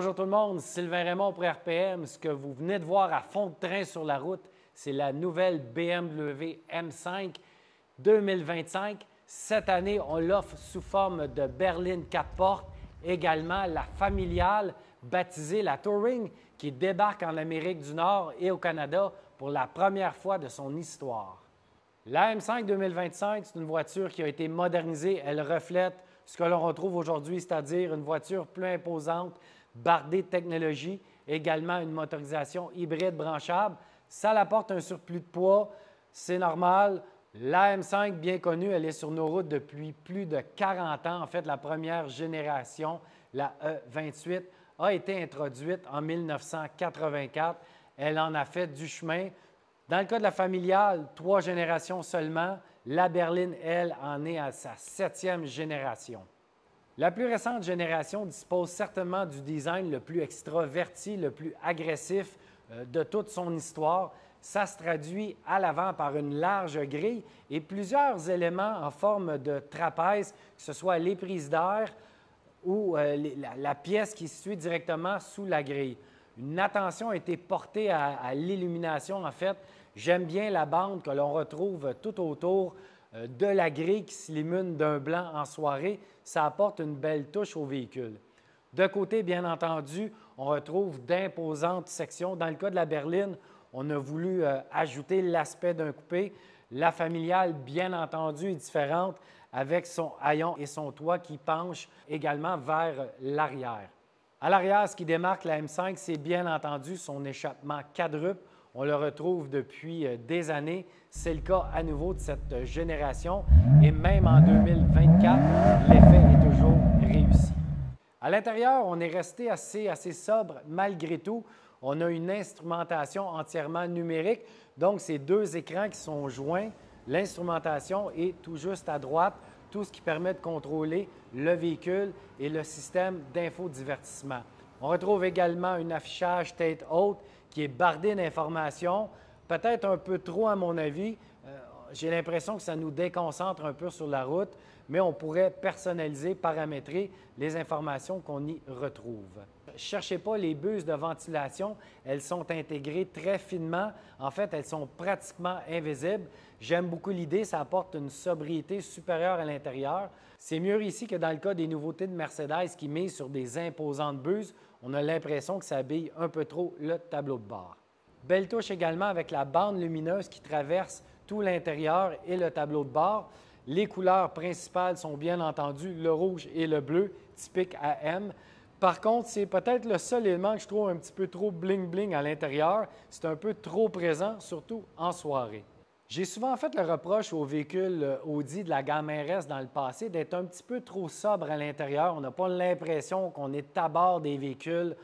bonjour tout le monde, Sylvain Raymond pour RPM. Ce que vous venez de voir à fond de train sur la route, c'est la nouvelle BMW M5 2025. Cette année, on l'offre sous forme de berline 4 portes, également la familiale baptisée la Touring qui débarque en Amérique du Nord et au Canada pour la première fois de son histoire. La M5 2025, c'est une voiture qui a été modernisée. Elle reflète ce que l'on retrouve aujourd'hui, c'est-à-dire une voiture plus imposante, bardée de technologie, également une motorisation hybride branchable. Ça apporte un surplus de poids, c'est normal. La M5, bien connue, elle est sur nos routes depuis plus de 40 ans. En fait, la première génération, la E28, a été introduite en 1984. Elle en a fait du chemin. Dans le cas de la familiale, 3 générations seulement. La berline, elle, en est à sa 7e génération. La plus récente génération dispose certainement du design le plus extraverti, le plus agressif de toute son histoire. Ça se traduit à l'avant par une large grille et plusieurs éléments en forme de trapèze, que ce soit les prises d'air ou la pièce qui est située directement sous la grille. Une attention a été portée à l'illumination, en fait. J'aime bien la bande que l'on retrouve tout autour de la grille qui s'illumine d'un blanc en soirée. Ça apporte une belle touche au véhicule. De côté, bien entendu, on retrouve d'imposantes sections. Dans le cas de la berline, on a voulu ajouter l'aspect d'un coupé. La familiale, bien entendu, est différente avec son haillon et son toit qui penchent également vers l'arrière. À l'arrière, ce qui démarque la M5, c'est bien entendu son échappement quadruple. On le retrouve depuis des années. C'est le cas à nouveau de cette génération et même en 2024, l'effet est toujours réussi. À l'intérieur, on est resté assez sobre malgré tout. On a une instrumentation entièrement numérique, donc c'est 2 écrans qui sont joints. L'instrumentation est tout juste à droite, tout ce qui permet de contrôler le véhicule et le système d'infodivertissement. On retrouve également un affichage tête haute qui est bardé d'informations, peut-être un peu trop à mon avis. J'ai l'impression que ça nous déconcentre un peu sur la route, mais on pourrait personnaliser, paramétrer les informations qu'on y retrouve. Ne cherchez pas les buses de ventilation, elles sont intégrées très finement. En fait, elles sont pratiquement invisibles. J'aime beaucoup l'idée, ça apporte une sobriété supérieure à l'intérieur. C'est mieux ici que dans le cas des nouveautés de Mercedes qui misent sur des imposantes buses. On a l'impression que ça habille un peu trop le tableau de bord. Belle touche également avec la bande lumineuse qui traverse tout l'intérieur et le tableau de bord. Les couleurs principales sont bien entendu le rouge et le bleu, typique AM. Par contre, c'est peut-être le seul élément que je trouve un petit peu trop bling-bling à l'intérieur. C'est un peu trop présent, surtout en soirée. J'ai souvent fait le reproche aux véhicules Audi de la gamme RS dans le passé d'être un petit peu trop sobre à l'intérieur. On n'a pas l'impression qu'on est à bord des véhicules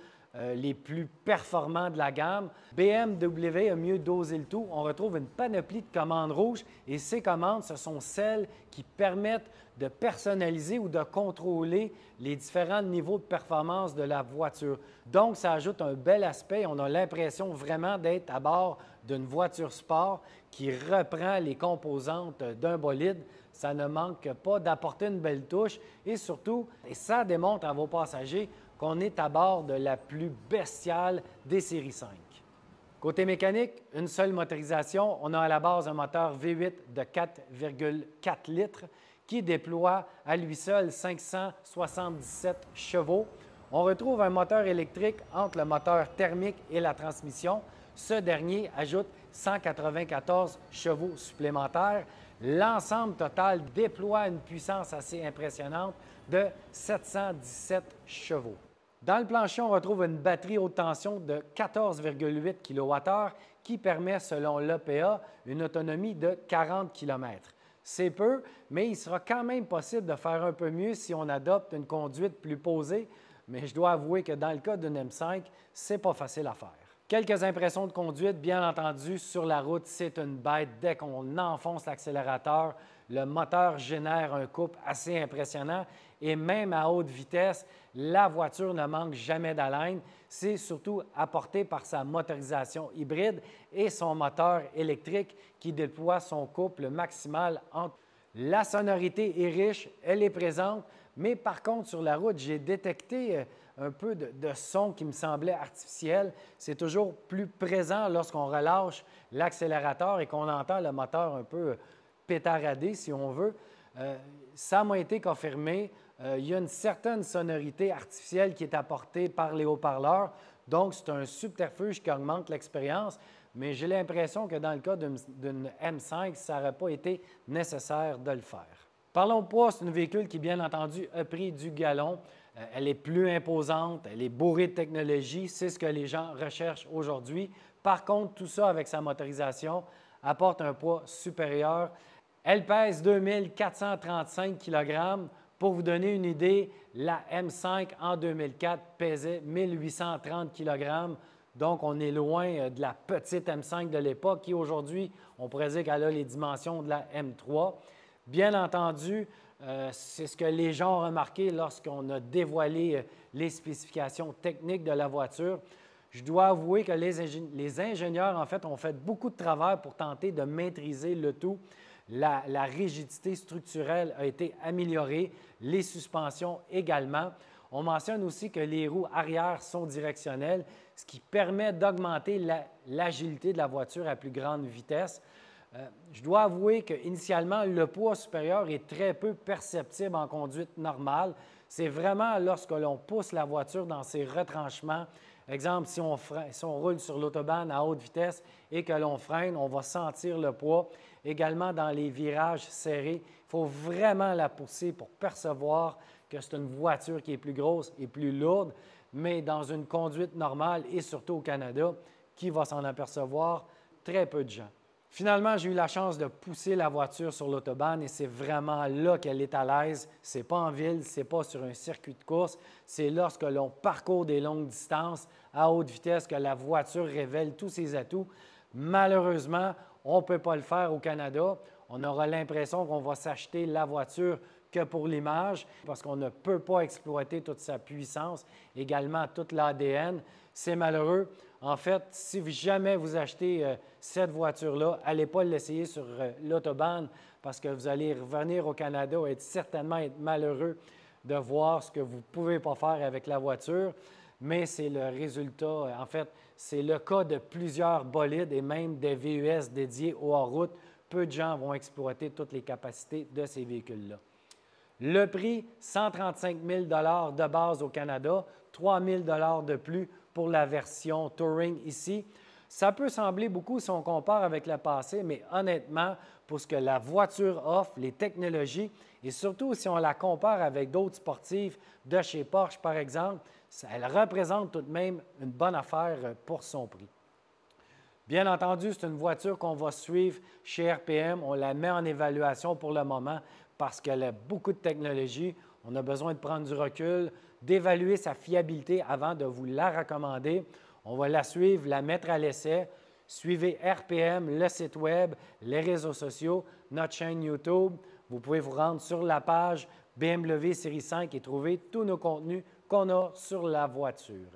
les plus performants de la gamme. BMW a mieux dosé le tout. On retrouve une panoplie de commandes rouges et ces commandes, ce sont celles qui permettent de personnaliser ou de contrôler les différents niveaux de performance de la voiture. Donc, ça ajoute un bel aspect. On a l'impression vraiment d'être à bord d'une voiture sport qui reprend les composantes d'un bolide. Ça ne manque pas d'apporter une belle touche et surtout, et ça démontre à vos passagers qu'on est à bord de la plus bestiale des séries 5. Côté mécanique, une seule motorisation. On a à la base un moteur V8 de 4,4 litres qui déploie à lui seul 577 chevaux. On retrouve un moteur électrique entre le moteur thermique et la transmission. Ce dernier ajoute 194 chevaux supplémentaires. L'ensemble total déploie une puissance assez impressionnante de 717 chevaux. Dans le plancher, on retrouve une batterie haute tension de 14,8 kWh qui permet, selon l'EPA, une autonomie de 40 km. C'est peu, mais il sera quand même possible de faire un peu mieux si on adopte une conduite plus posée, mais je dois avouer que dans le cas d'une M5, ce n'est pas facile à faire. Quelques impressions de conduite, bien entendu, sur la route, c'est une bête. Dès qu'on enfonce l'accélérateur, le moteur génère un couple assez impressionnant et même à haute vitesse, la voiture ne manque jamais d'haleine. C'est surtout apporté par sa motorisation hybride et son moteur électrique qui déploie son couple maximal entre. La sonorité est riche, elle est présente, mais par contre, sur la route, j'ai détecté un peu de son qui me semblait artificiel. C'est toujours plus présent lorsqu'on relâche l'accélérateur et qu'on entend le moteur un peu pétardé, si on veut. Ça m'a été confirmé. Il y a une certaine sonorité artificielle qui est apportée par les haut-parleurs. Donc, c'est un subterfuge qui augmente l'expérience. Mais j'ai l'impression que dans le cas d'une M5, ça n'aurait pas été nécessaire de le faire. Parlons poids, c'est un véhicule qui, bien entendu, a pris du galon. Elle est plus imposante, elle est bourrée de technologie, c'est ce que les gens recherchent aujourd'hui. Par contre, tout ça avec sa motorisation apporte un poids supérieur. Elle pèse 2435 kg. Pour vous donner une idée, la M5 en 2004 pesait 1830 kg. Donc, on est loin de la petite M5 de l'époque qui, aujourd'hui, on pourrait dire qu'elle a les dimensions de la M3. Bien entendu, c'est ce que les gens ont remarqué lorsqu'on a dévoilé les spécifications techniques de la voiture. Je dois avouer que les ingénieurs, en fait, ont fait beaucoup de travail pour tenter de maîtriser le tout. La rigidité structurelle a été améliorée, les suspensions également. On mentionne aussi que les roues arrière sont directionnelles, ce qui permet d'augmenter l'agilité de la voiture à plus grande vitesse. Je dois avouer qu'initialement, le poids supérieur est très peu perceptible en conduite normale. C'est vraiment lorsque l'on pousse la voiture dans ses retranchements. Exemple, si on roule sur l'autobahn à haute vitesse et que l'on freine, on va sentir le poids. Également, dans les virages serrés, il faut vraiment la pousser pour percevoir que c'est une voiture qui est plus grosse et plus lourde. Mais dans une conduite normale et surtout au Canada, qui va s'en apercevoir? Très peu de gens. Finalement, j'ai eu la chance de pousser la voiture sur l'autobahn et c'est vraiment là qu'elle est à l'aise. Ce n'est pas en ville, ce n'est pas sur un circuit de course. C'est lorsque l'on parcourt des longues distances à haute vitesse que la voiture révèle tous ses atouts. Malheureusement, on ne peut pas le faire au Canada. On aura l'impression qu'on va s'acheter la voiture que pour l'image parce qu'on ne peut pas exploiter toute sa puissance, également toute l'ADN. C'est malheureux. En fait, si jamais vous achetez cette voiture-là, n'allez pas l'essayer sur l'autobahn parce que vous allez revenir au Canada et certainement être malheureux de voir ce que vous ne pouvez pas faire avec la voiture. Mais c'est le résultat, en fait, c'est le cas de plusieurs bolides et même des VUS dédiés aux hors-route. Peu de gens vont exploiter toutes les capacités de ces véhicules-là. Le prix, 135 000 de base au Canada, 3 000 de plus pour la version Touring ici. Ça peut sembler beaucoup si on compare avec le passé, mais honnêtement, pour ce que la voiture offre, les technologies, et surtout si on la compare avec d'autres sportives de chez Porsche, par exemple, elle représente tout de même une bonne affaire pour son prix. Bien entendu, c'est une voiture qu'on va suivre chez RPM. On la met en évaluation pour le moment parce qu'elle a beaucoup de technologie. On a besoin de prendre du recul, d'évaluer sa fiabilité avant de vous la recommander. On va la suivre, la mettre à l'essai. Suivez RPM, le site web, les réseaux sociaux, notre chaîne YouTube. Vous pouvez vous rendre sur la page BMW Série 5 et trouver tous nos contenus qu'on a sur la voiture.